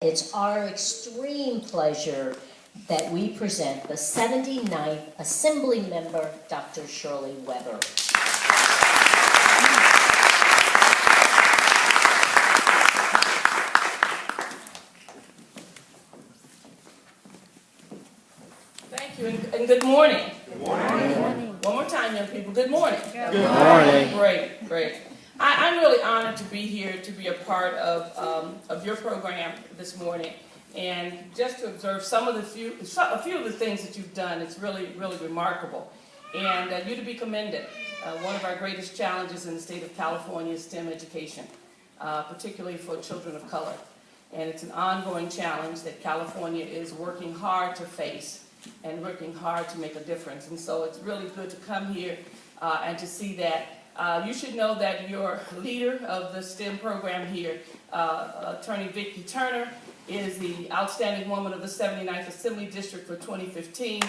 It's our extreme pleasure that we present the 79th Assembly Member, Dr. Shirley Weber. Thank you, and good morning. Good morning. One more time, young people. Good morning. Good morning. Great, great. I'm really honored to be here, to be a part of your program this morning, and just to observe a few of the things that you've done. It's really, really remarkable, and you to be commended. One of our greatest challenges in the state of California is STEM education, particularly for children of color, and it's an ongoing challenge that California is working hard to face and working hard to make a difference. And so it's really good to come here and to see that. You should know that your leader of the STEM program here, Attorney Vicki Turner, is the Outstanding Woman of the 79th Assembly District for 2015. She will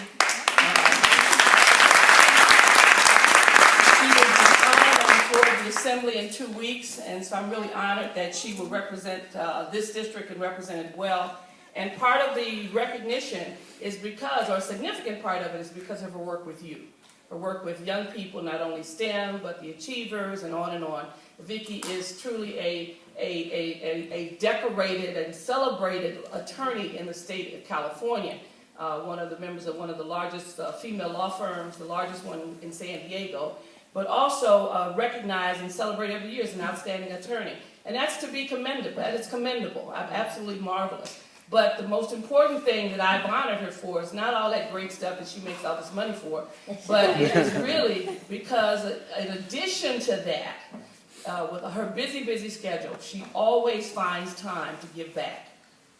be honored on the floor of the Assembly in 2 weeks, and so I'm really honored that she will represent this district and represent it well. And part of the recognition is because, or a significant part of it is because of her work with you. Her work with young people, not only STEM, but the achievers, and on and on. Vicki is truly a decorated and celebrated attorney in the state of California. One of the members of one of the largest female law firms, the largest one in San Diego, but also recognized and celebrated every year as an outstanding attorney. And that's to be commended. That is commendable. Absolutely marvelous. But the most important thing that I've honored her for is not all that great stuff that she makes all this money for, but it's really because in addition to that, with her busy schedule, she always finds time to give back.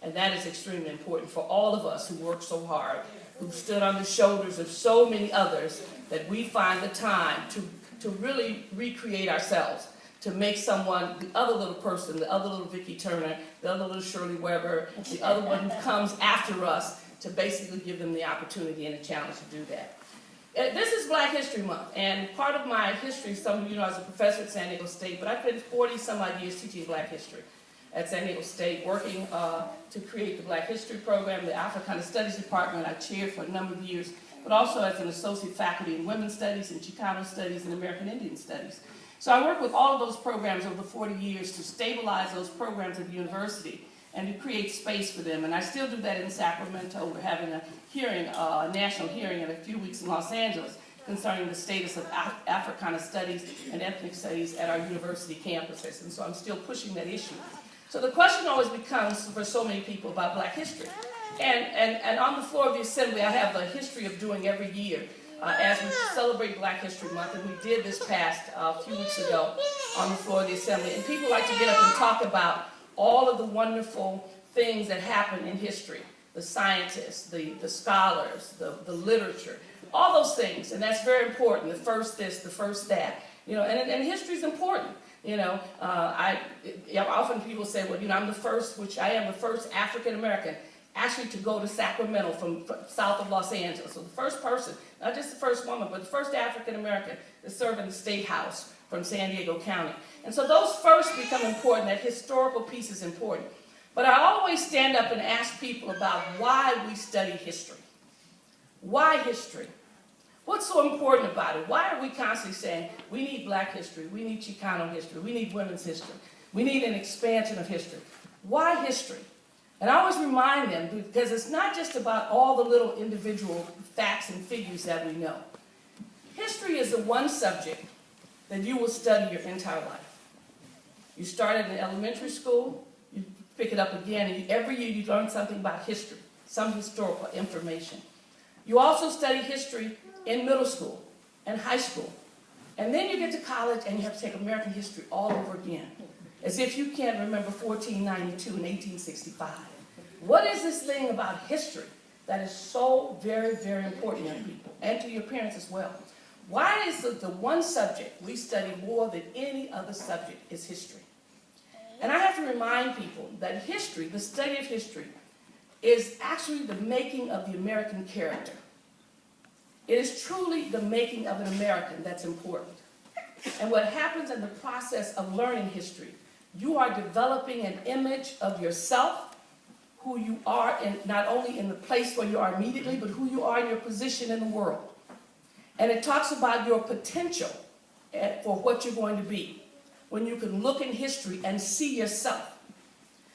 And that is extremely important for all of us who work so hard, who stood on the shoulders of so many others, that we find the time to really recreate ourselves, to make someone, the other little person, the other little Vicki Turner, the other little Shirley Weber, the other one who comes after us, to basically give them the opportunity and a challenge to do that. This is Black History Month, and part of my history, some of you know I was a professor at San Diego State, but I've been 40-some-odd years teaching Black history at San Diego State, working to create the Black History program, the Africana Studies Department I chaired for a number of years, but also as an associate faculty in Women's Studies and Chicano Studies and American Indian Studies. So I work with all of those programs over the 40 years to stabilize those programs at the university and to create space for them. And I still do that in Sacramento. We're having a hearing, a national hearing in a few weeks in Los Angeles concerning the status of Africana studies and ethnic studies at our university campuses. And so I'm still pushing that issue. So the question always becomes for so many people about Black history. And on the floor of the Assembly, I have a history of doing every year as we celebrate Black History Month, and we did this past few weeks ago on the floor of the Assembly. And people like to get up and talk about all of the wonderful things that happen in history, the scientists, the scholars, the literature, all those things, and that's very important, the first this, the first that, you know, and history is important. You know, often people say, well, you know, I'm the first, which I am the first African-American actually to go to Sacramento from south of Los Angeles. So the first person, not just the first woman, but the first African-American to serve in the State House from San Diego County. And so those first become important, that historical piece is important. But I always stand up and ask people about why we study history. Why history? What's so important about it? Why are we constantly saying we need Black history, we need Chicano history, we need women's history, we need an expansion of history? Why history? And I always remind them, because it's not just about all the little individual facts and figures that we know. History is the one subject that you will study your entire life. You started in elementary school, you pick it up again, and every year you learn something about history, some historical information. You also study history in middle school and high school. And then you get to college and you have to take American history all over again, as if you can't remember 1492 and 1865. What is this thing about history that is so very, very important, young people, and to your parents as well? Why is the one subject we study more than any other subject is history? And I have to remind people that history, the study of history, is actually the making of the American character. It is truly the making of an American that's important. And what happens in the process of learning history, you are developing an image of yourself who you are, not only in the place where you are immediately, but who you are in your position in the world. And it talks about your potential for what you're going to be, when you can look in history and see yourself.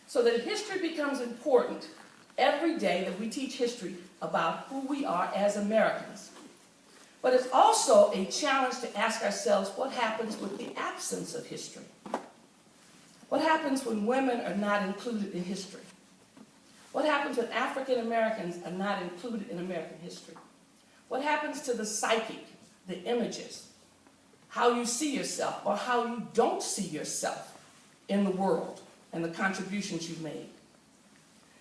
So that history becomes important every day that we teach history about who we are as Americans. But it's also a challenge to ask ourselves what happens with the absence of history. What happens when women are not included in history? What happens when African Americans are not included in American history? What happens to the psyche, the images, how you see yourself or how you don't see yourself in the world and the contributions you've made?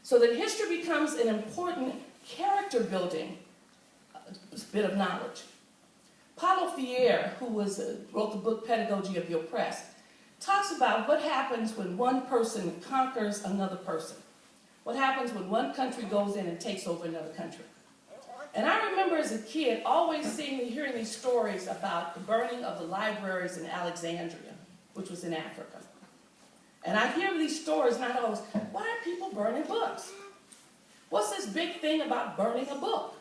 So that history becomes an important character building bit of knowledge. Paulo Freire, who wrote the book Pedagogy of the Oppressed, talks about what happens when one person conquers another person. What happens when one country goes in and takes over another country. And I remember as a kid always seeing and hearing these stories about the burning of the libraries in Alexandria, which was in Africa. And I hear these stories and I always, why are people burning books? What's this big thing about burning a book?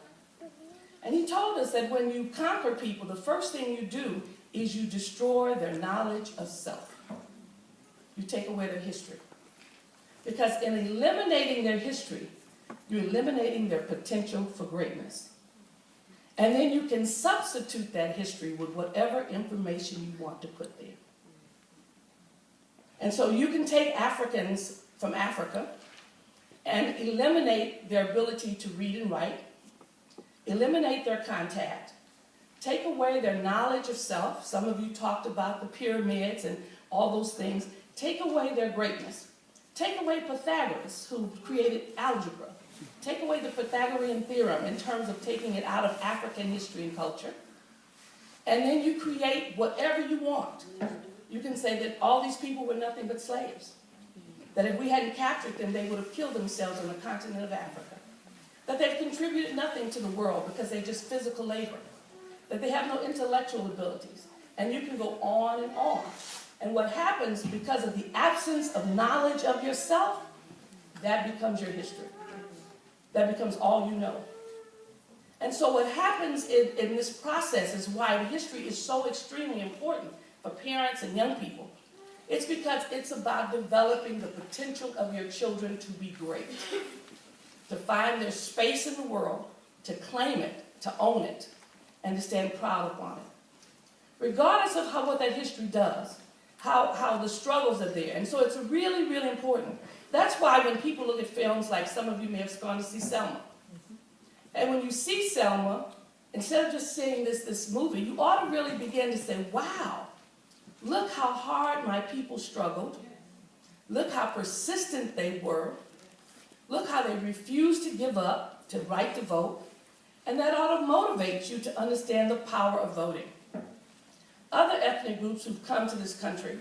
And he told us that when you conquer people, the first thing you do is you destroy their knowledge of self. You take away their history. Because in eliminating their history, you're eliminating their potential for greatness. And then you can substitute that history with whatever information you want to put there. And so you can take Africans from Africa and eliminate their ability to read and write, eliminate their contact, take away their knowledge of self. Some of you talked about the pyramids and all those things. Take away their greatness. Take away Pythagoras, who created algebra. Take away the Pythagorean theorem in terms of taking it out of African history and culture. And then you create whatever you want. You can say that all these people were nothing but slaves. That if we hadn't captured them, they would have killed themselves on the continent of Africa. That they've contributed nothing to the world because they're just physical labor. That they have no intellectual abilities. And you can go on and on. And what happens because of the absence of knowledge of yourself, that becomes your history. That becomes all you know. And so what happens in this process is why history is so extremely important for parents and young people. It's because it's about developing the potential of your children to be great. To find their space in the world, to claim it, to own it, and to stand proud upon it. Regardless of what that history does, how the struggles are there. And so it's really, really important. That's why when people look at films like some of you may have gone to see Selma. And when you see Selma, instead of just seeing this movie, you ought to really begin to say, wow, look how hard my people struggled. Look how persistent they were. Look how they refused to give up, to right to vote. And that ought to motivate you to understand the power of voting. Other ethnic groups who've come to this country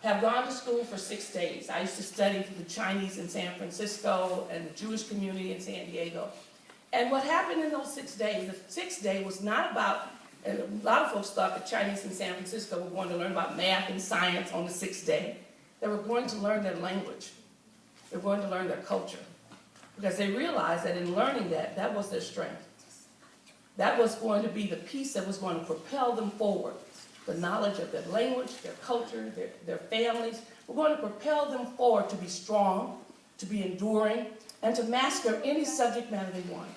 have gone to school for 6 days. I used to study the Chinese in San Francisco and the Jewish community in San Diego. And what happened in those 6 days, the 6th day was not about, and a lot of folks thought the Chinese in San Francisco were going to learn about math and science on the 6th day. They were going to learn their language. They were going to learn their culture. Because they realized that in learning that was their strength. That was going to be the piece that was going to propel them forward. The knowledge of their language, their culture, their families. We're going to propel them forward to be strong, to be enduring, and to master any subject matter they want.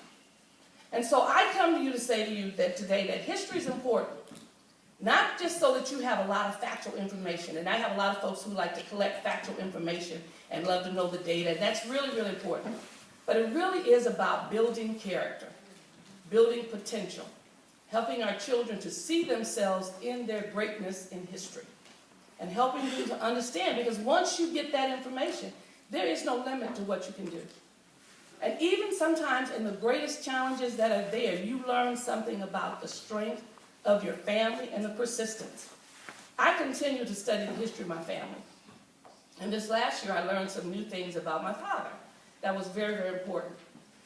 And so I come to you to say to you that today that history is important. Not just so that you have a lot of factual information, and I have a lot of folks who like to collect factual information and love to know the data, and that's really, really important. But it really is about building character, building potential, helping our children to see themselves in their greatness in history, and helping them to understand, because once you get that information, there is no limit to what you can do. And even sometimes in the greatest challenges that are there, you learn something about the strength of your family and the persistence. I continue to study the history of my family. And this last year, I learned some new things about my father. That was very, very important.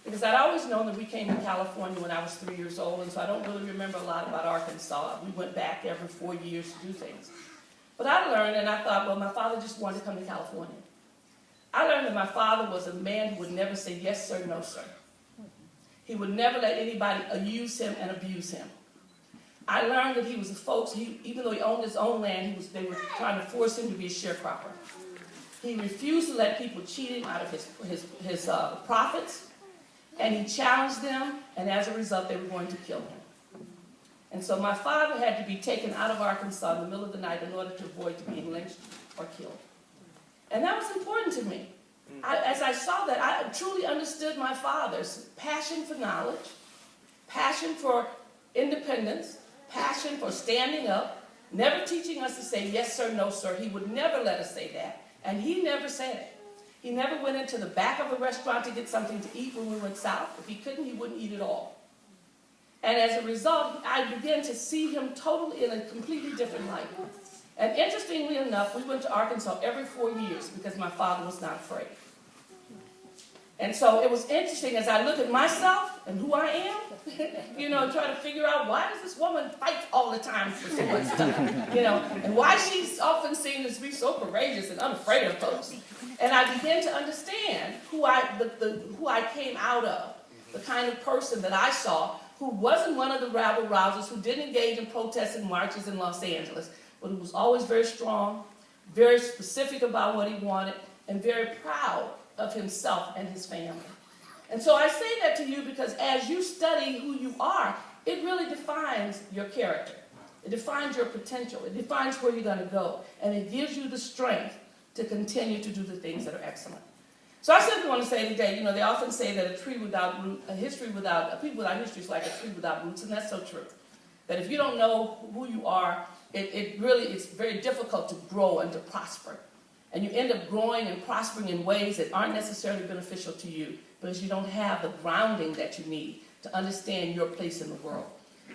Because I'd always known that we came to California when I was 3 years old, and so I don't really remember a lot about Arkansas. We went back every 4 years to do things. But I learned, and I thought, well, my father just wanted to come to California. I learned that my father was a man who would never say yes sir, no sir. He would never let anybody use him and abuse him. I learned that he was a folks, even though he owned his own land, they were trying to force him to be a sharecropper. He refused to let people cheat him out of his profits, and he challenged them, and as a result, they were going to kill him. And so my father had to be taken out of Arkansas in the middle of the night in order to avoid being lynched or killed. And that was important to me. As I saw that, I truly understood my father's passion for knowledge, passion for independence, passion for standing up, never teaching us to say yes sir, no sir. He would never let us say that, and he never said it. He never went into the back of a restaurant to get something to eat when we went south. If he couldn't, he wouldn't eat it all. And as a result, I began to see him totally in a completely different light. And interestingly enough, we went to Arkansas every 4 years because my father was not afraid. And so it was interesting as I look at myself and who I am, try to figure out why does this woman fight all the time for so much stuff, and why she's often seen as be so courageous and unafraid of folks. And I began to understand who I came out of, the kind of person that I saw who wasn't one of the rabble-rousers, who didn't engage in protests and marches in Los Angeles, but who was always very strong, very specific about what he wanted, and very proud of himself and his family. And so I say that to you because as you study who you are, it really defines your character. It defines your potential. It defines where you're going to go. And it gives you the strength to continue to do the things that are excellent. So I simply want to say today, they often say that a tree without root, a people without history is like a tree without roots, and that's so true. That if you don't know who you are, it's very difficult to grow and to prosper. And you end up growing and prospering in ways that aren't necessarily beneficial to you because you don't have the grounding that you need to understand your place in the world.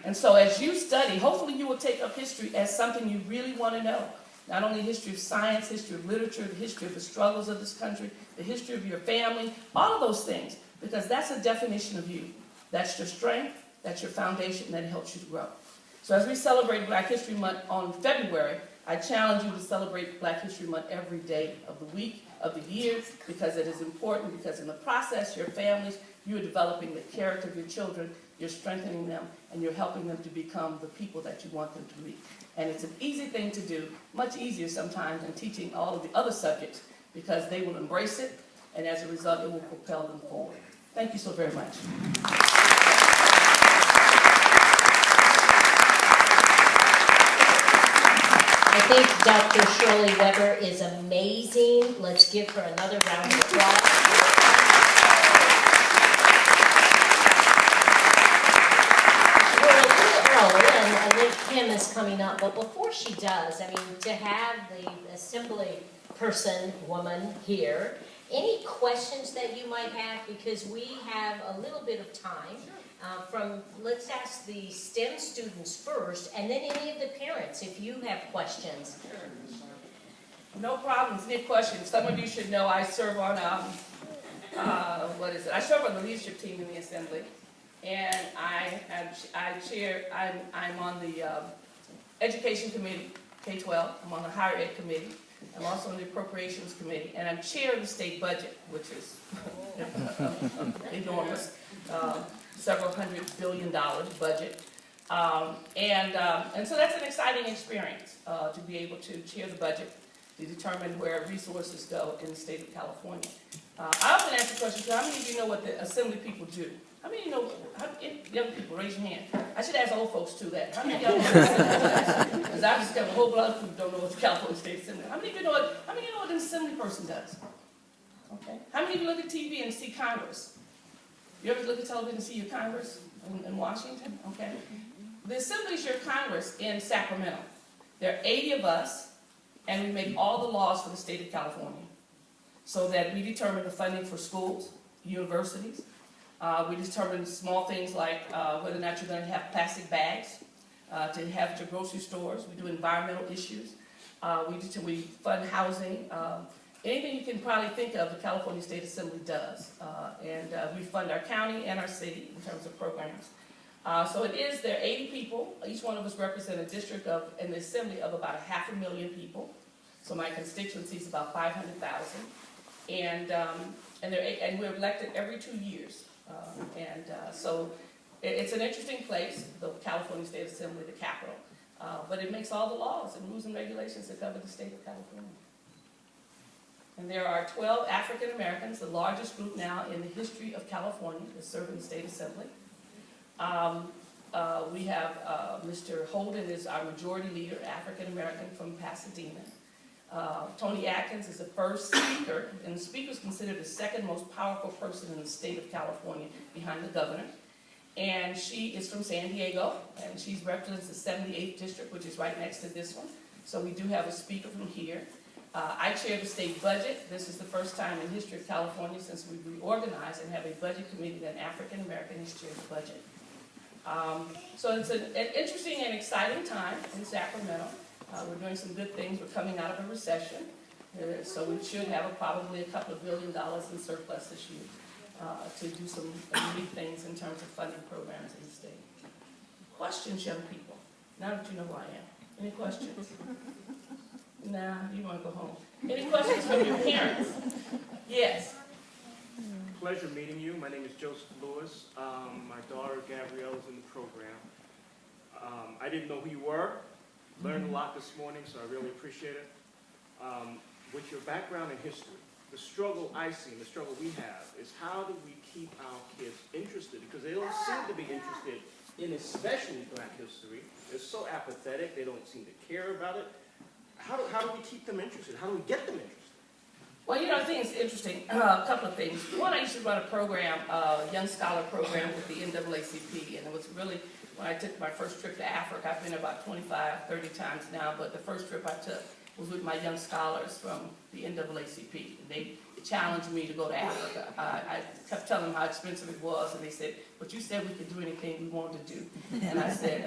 And so as you study, hopefully you will take up history as something you really want to know. Not only history of science, history of literature, the history of the struggles of this country, the history of your family, all of those things, because that's a definition of you. That's your strength, that's your foundation, that helps you to grow. So as we celebrate Black History Month on February, I challenge you to celebrate Black History Month every day of the week, of the year, because it is important, because in the process, your families, you are developing the character of your children, you're strengthening them, and you're helping them to become the people that you want them to be. And it's an easy thing to do, much easier sometimes than teaching all of the other subjects, because they will embrace it, and as a result, it will propel them forward. Thank you so very much. I think Dr. Shirley Weber is amazing. Let's give her another round of applause. We're a little early, and I think Kim is coming up, but before she does, to have the assembly woman here, any questions that you might have, because we have a little bit of time. Let's ask the STEM students first, and then any of the parents, if you have questions. No problems, any questions. Some of you should know I serve on, I serve on the leadership team in the Assembly, and I'm on the Education Committee, K-12, I'm on the Higher Ed Committee, I'm also on the Appropriations Committee, and I'm chair of the state budget, which is enormous. Several $100 billion budget. And so that's an exciting experience to be able to chair the budget, to determine where resources go in the state of California. I often ask the question, how many of you know what the Assembly people do? How many of you know, young people, raise your hand. I should ask old folks too that. How many of y'all know what the Assembly does? Because I've discovered a whole lot of people don't know what the California State Assembly. How many of you know what an Assembly person does? Okay. How many of you look at TV and see Congress? You ever look at television and see your Congress in Washington? Okay. The Assembly is your Congress in Sacramento. There are 80 of us, and we make all the laws for the state of California so that we determine the funding for schools, universities. We determine small things like whether or not you're going to have plastic bags to have at your grocery stores. We do environmental issues. We fund housing. Anything you can probably think of, the California State Assembly does. And we fund our county and our city in terms of programs. So there are 80 people. Each one of us represent a district in the Assembly of about 500,000 people. So my constituency is about 500,000. and we're elected every 2 years. So it's an interesting place, the California State Assembly, the Capitol. But it makes all the laws and rules and regulations that govern the state of California. And there are 12 African Americans, the largest group now in the history of California, that serve in the State Assembly. We have Mr. Holden is our majority leader, African American from Pasadena. Tony Atkins is the first speaker, and the speaker is considered the second most powerful person in the state of California behind the governor. And she is from San Diego, and she represents the 78th district, which is right next to this one. So we do have a speaker from here. I chair the state budget. This is the first time in the history of California since we reorganized and have a budget committee that an African American has chaired the budget. So it's an interesting and exciting time in Sacramento. We're doing some good things. We're coming out of a recession. So we should have probably a couple of $1 billion in surplus this year to do some unique things in terms of funding programs in the state. Questions, young people? Now that you know who I am. Any questions? Nah, you want to go home. Any questions from your parents? Yes. Pleasure meeting you. My name is Joseph Lewis. My daughter Gabrielle is in the program. I didn't know who you were. Learned a lot this morning, so I really appreciate it. With your background in history, the struggle I see and the struggle we have is how do we keep our kids interested? Because they don't seem to be interested in especially Black history. They're so apathetic. They don't seem to care about it. How do we keep them interested? How do we get them interested? Well, you know, I think it's interesting, a couple of things. One, I used to run a program, Young Scholar program with the NAACP, and it was really, when I took my first trip to Africa, I've been about 25, 30 times now, but the first trip I took was with my young scholars from the NAACP. They challenged me to go to Africa. I kept telling them how expensive it was, and they said, but you said we could do anything we wanted to do. And I said,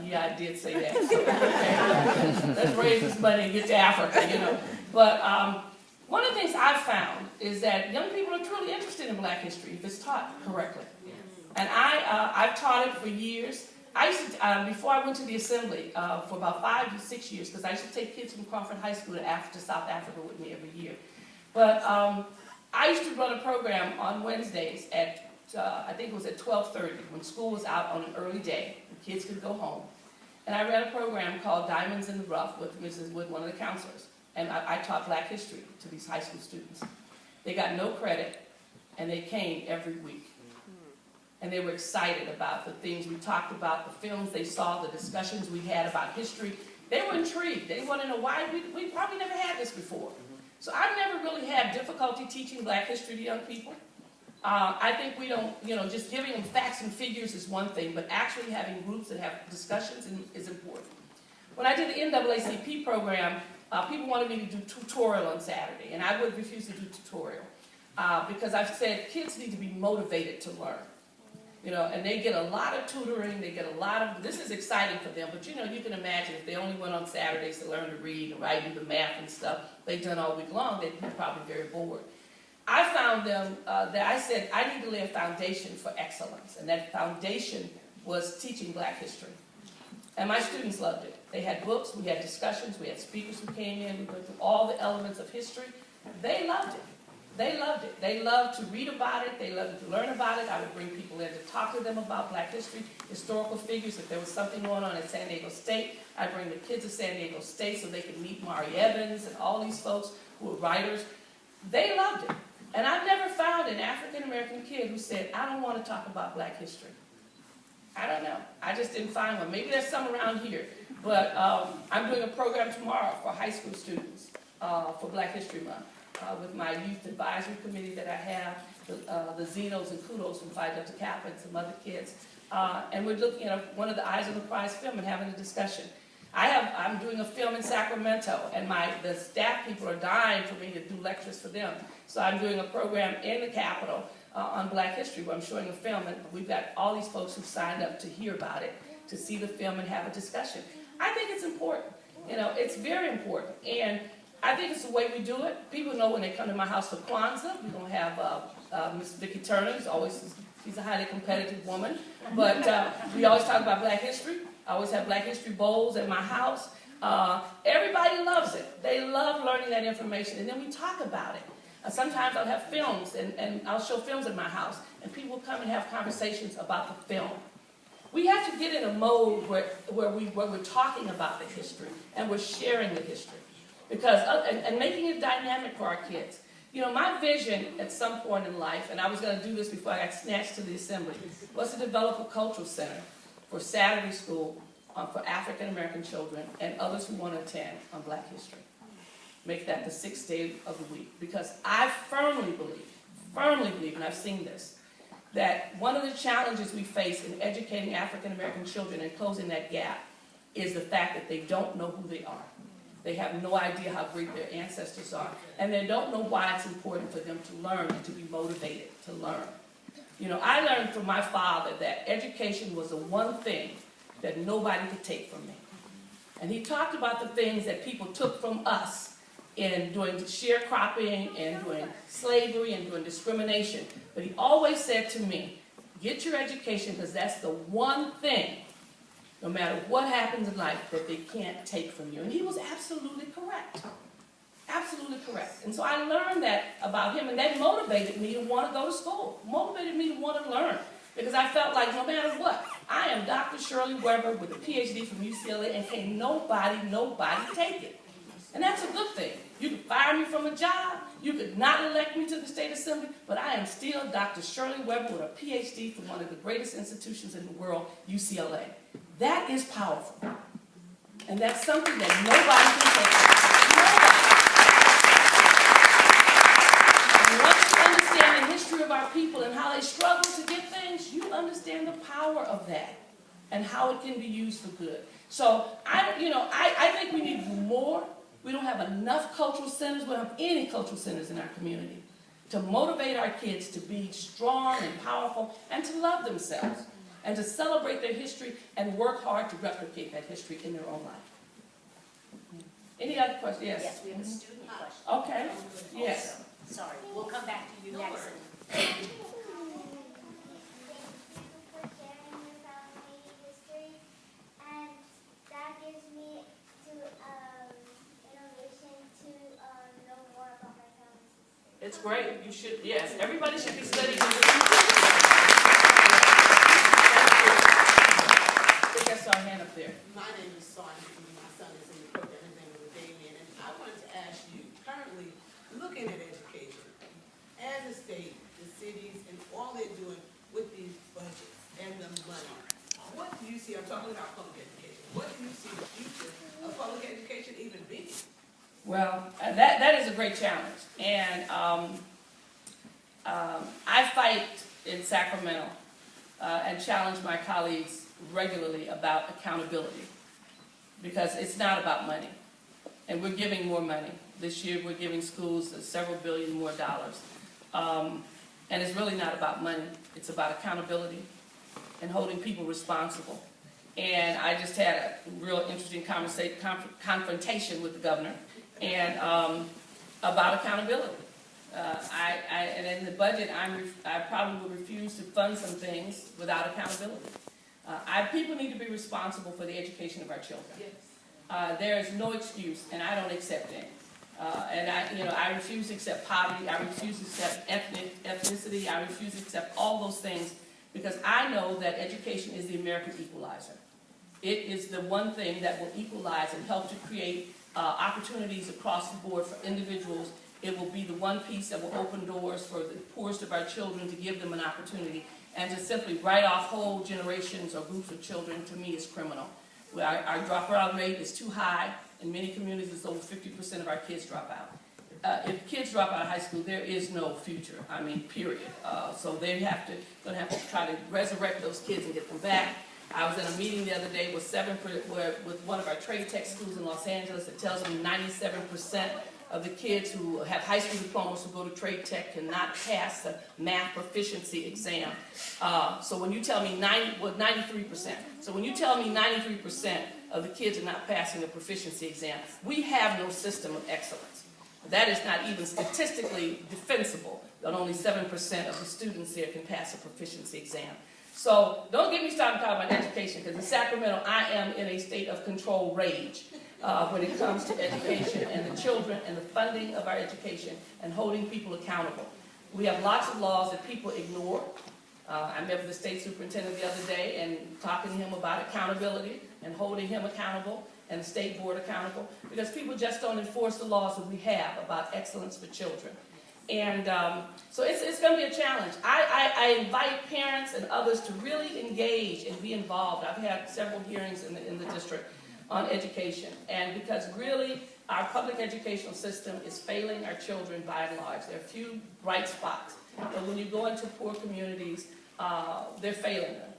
yeah, I did say that. So, okay, let's raise this money and get to Africa, you know. But one of the things I've found is that young people are truly interested in Black history if it's taught correctly. And I've taught it for years. I used to, before I went to the assembly, for about 5 to 6 years, because I used to take kids from Crawford High School to South Africa with me every year. But I used to run a program on Wednesdays at, I think it was at 12:30, when school was out on an early day. The kids could go home. And I ran a program called Diamonds in the Rough with Mrs. Wood, one of the counselors. And I taught Black history to these high school students. They got no credit, and they came every week. And they were excited about the things we talked about, the films they saw, the discussions we had about history. They were intrigued. They wanted to know why we probably never had this before. So I've never really had difficulty teaching Black history to young people. I think we don't, you know, just giving them facts and figures is one thing, but actually having groups that have discussions is important. When I did the NAACP program, people wanted me to do tutorial on Saturday, and I would refuse to do tutorial because I've said kids need to be motivated to learn. You know, and they get a lot of tutoring, they get a lot of, this is exciting for them, but you know, you can imagine if they only went on Saturdays to learn to read and write and do the math and stuff they've done all week long, they'd be probably very bored. I found them, that I said, I need to lay a foundation for excellence, and that foundation was teaching Black history. And my students loved it. They had books, we had discussions, we had speakers who came in, we went through all the elements of history. They loved it. They loved it. They loved to read about it. They loved to learn about it. I would bring people in to talk to them about Black history, historical figures. If there was something going on at San Diego State, I'd bring the kids to San Diego State so they could meet Mari Evans and all these folks who were writers. They loved it. And I've never found an African-American kid who said, I don't want to talk about Black history. I don't know. I just didn't find one. Maybe there's some around here. But I'm doing a program tomorrow for high school students for Black History Month. With my youth advisory committee that I have, the Zenos and Kudos from Phi Delta Kappa and some other kids. And we're looking at one of the Eyes on the Prize film and having a discussion. I'm doing a film in Sacramento, and the staff people are dying for me to do lectures for them. So I'm doing a program in the Capitol on Black history where I'm showing a film, and we've got all these folks who signed up to hear about it, to see the film and have a discussion. I think it's important. You know, it's very important. And I think it's the way we do it. People know when they come to my house for Kwanzaa, we're going to have Miss Vicki Turner. She's a highly competitive woman. But we always talk about Black history. I always have Black history bowls at my house. Everybody loves it. They love learning that information. And then we talk about it. Sometimes I'll have films, and I'll show films in my house, and people will come and have conversations about the film. We have to get in a mode where we're talking about the history, and we're sharing the history, because and making it dynamic for our kids. You know, my vision at some point in life, and I was going to do this before I got snatched to the assembly, was to develop a cultural center for Saturday school for African American children and others who want to attend on Black history. Make that the 6th day of the week, because I firmly believe, and I've seen this, that one of the challenges we face in educating African American children and closing that gap is the fact that they don't know who they are. They have no idea how great their ancestors are, and they don't know why it's important for them to learn and to be motivated to learn. You know, I learned from my father that education was the one thing that nobody could take from me. And he talked about the things that people took from us in doing sharecropping and doing slavery and doing discrimination. But he always said to me, get your education, because that's the one thing, no matter what happens in life, that they can't take from you. And he was absolutely correct. Absolutely correct. And so I learned that about him, and that motivated me to want to go to school, motivated me to want to learn, because I felt like no matter what, I am Dr. Shirley Weber with a PhD from UCLA, and can't nobody take it. And that's a good thing. You could fire me from a job, you could not elect me to the state assembly, but I am still Dr. Shirley Weber with a PhD from one of the greatest institutions in the world, UCLA. That is powerful. And that's something that nobody can take from us. Nobody. And once you understand the history of our people and how they struggle to get things, you understand the power of that and how it can be used for good. So I think we need more. We don't have enough cultural centers. We don't have any cultural centers in our community to motivate our kids to be strong and powerful and to love themselves and to celebrate their history and work hard to replicate that history in their own life. Any other questions? Yes. Yes, we have a student question. Okay. Yes. Also. Sorry, we'll come back to you next. It's great. You should, yes. Everybody should be studying. I think I saw a hand up there. My name is Sonia. My son is in the program. His name is Damien. And I wanted to ask you, currently looking at education, as a state, the cities, and all they're doing with these budgets and the money, what do you see? I'm talking about public education. What do you see the future of public education even being? Well, that is a great challenge, and I fight in Sacramento and challenge my colleagues regularly about accountability, because it's not about money, and we're giving more money. This year we're giving schools several billion more dollars, and it's really not about money. It's about accountability and holding people responsible. And I just had a real interesting confrontation with the governor and about accountability. And in the budget, I probably would refuse to fund some things without accountability. People need to be responsible for the education of our children. Yes. There is no excuse, and I don't accept any. I refuse to accept poverty. I refuse to accept ethnicity. I refuse to accept all those things, because I know that education is the American equalizer. It is the one thing that will equalize and help to create opportunities across the board for individuals. It will be the one piece that will open doors for the poorest of our children, to give them an opportunity, and to simply write off whole generations or groups of children, to me, is criminal. Our dropout rate is too high. In many communities, it's over 50% of our kids drop out. If kids drop out of high school, there is no future. I mean, period. So they're going to have to try to resurrect those kids and get them back. I was in a meeting the other day with one of our trade tech schools in Los Angeles that tells me 97% of the kids who have high school diplomas who go to trade tech cannot pass the math proficiency exam. So when you tell me 93%. So when you tell me 93% of the kids are not passing the proficiency exam, we have no system of excellence. That is not even statistically defensible, that only 7% of the students there can pass a proficiency exam. So don't get me started talking about education, because in Sacramento, I am in a state of control rage. when it comes to education and the children and the funding of our education and holding people accountable. We have lots of laws that people ignore. I met with the state superintendent the other day and talking to him about accountability and holding him accountable and the state board accountable, because people just don't enforce the laws that we have about excellence for children. And so it's going to be a challenge. I invite parents and others to really engage and be involved. I've had several hearings in the district on education, and because really our public educational system is failing our children by and large. There are a few bright spots, but when you go into poor communities, they're failing them.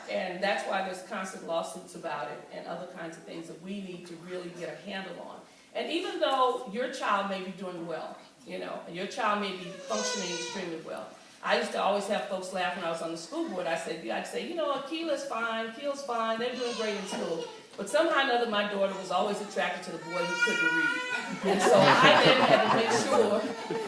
And that's why there's constant lawsuits about it and other kinds of things that we need to really get a handle on. And even though your child may be doing well, and your child may be functioning extremely well. I used to always have folks laugh when I was on the school board. I'd say, Keela's fine, they're doing great in school. But somehow or another, my daughter was always attracted to the boy who couldn't read. And so I then had to make sure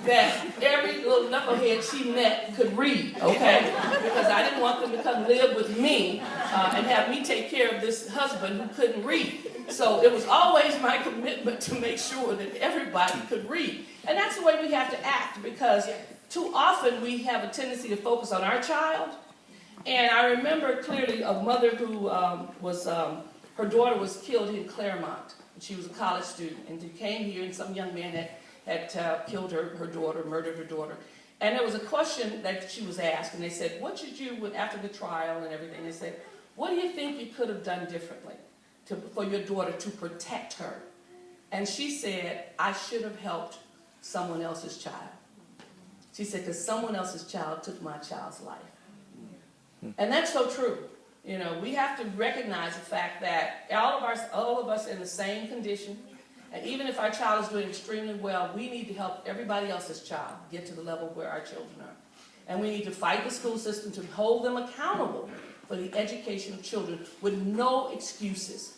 that every little knucklehead she met could read, okay? Because I didn't want them to come live with me and have me take care of this husband who couldn't read. So it was always my commitment to make sure that everybody could read. And that's the way we have to act, because too often we have a tendency to focus on our child. And I remember clearly a mother who her daughter was killed in Claremont. She was a college student, and she came here, and some young man had killed her daughter, murdered her daughter. And there was a question that she was asked, and they said, what should you, after the trial and everything, they said, what do you think you could have done differently for your daughter to protect her? And she said, I should have helped someone else's child. She said, because someone else's child took my child's life. And that's so true. We have to recognize the fact that all of us are in the same condition, and even if our child is doing extremely well, we need to help everybody else's child get to the level where our children are. And we need to fight the school system to hold them accountable for the education of children with no excuses.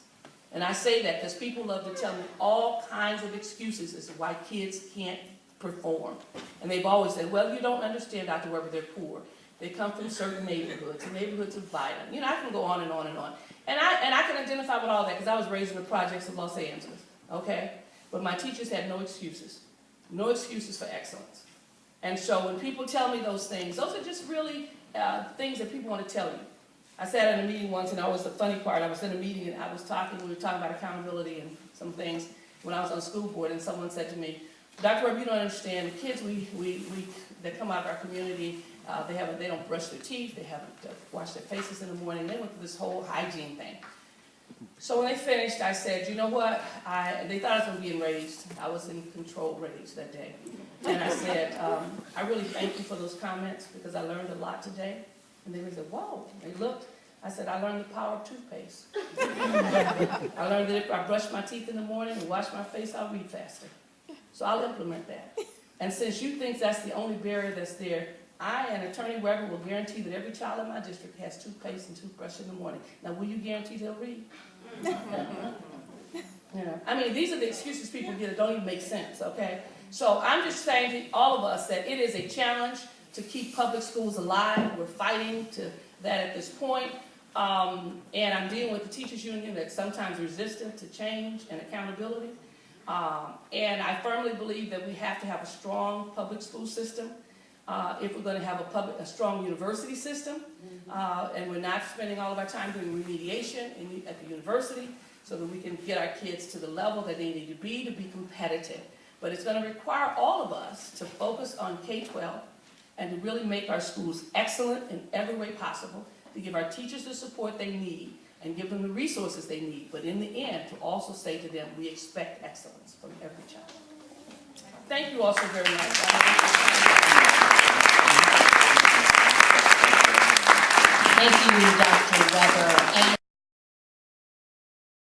And I say that because people love to tell me all kinds of excuses as to why kids can't perform. And they've always said, well, you don't understand, Dr. Weber, they're poor. They come from certain neighborhoods, and neighborhoods are violent. I can go on and on and on. And I can identify with all that because I was raised in the projects of Los Angeles, okay? But my teachers had no excuses for excellence. And so when people tell me those things, those are just really things that people want to tell you. I sat in a meeting once, and that was the funny part. I was in a meeting, and we were talking about accountability and some things when I was on the school board, and someone said to me, Dr. Weber, you don't understand. The kids that come out of our community, they don't brush their teeth, they haven't washed their faces in the morning. They went through this whole hygiene thing. So when they finished, I said, you know what? They thought I was going to be enraged. I was in control rage that day. And I said, I really thank you for those comments because I learned a lot today. And they said, whoa. They looked. I said, I learned the power of toothpaste. I learned that if I brush my teeth in the morning and wash my face, I'll read faster. So I'll implement that. And since you think that's the only barrier that's there, I and Attorney Weber will guarantee that every child in my district has toothpaste and toothbrush in the morning. Now, will you guarantee they'll read? These are the excuses people get that don't even make sense, okay? So I'm just saying to all of us that it is a challenge to keep public schools alive. We're fighting to that at this point. And I'm dealing with the teachers union that's sometimes resistant to change and accountability. And I firmly believe that we have to have a strong public school system if we're going to have a strong university system. And we're not spending all of our time doing remediation at the university so that we can get our kids to the level that they need to be competitive. But it's going to require all of us to focus on K-12 and to really make our schools excellent in every way possible, to give our teachers the support they need and give them the resources they need, but in the end, to also say to them, we expect excellence from every child. Thank you all so very much. Thank you.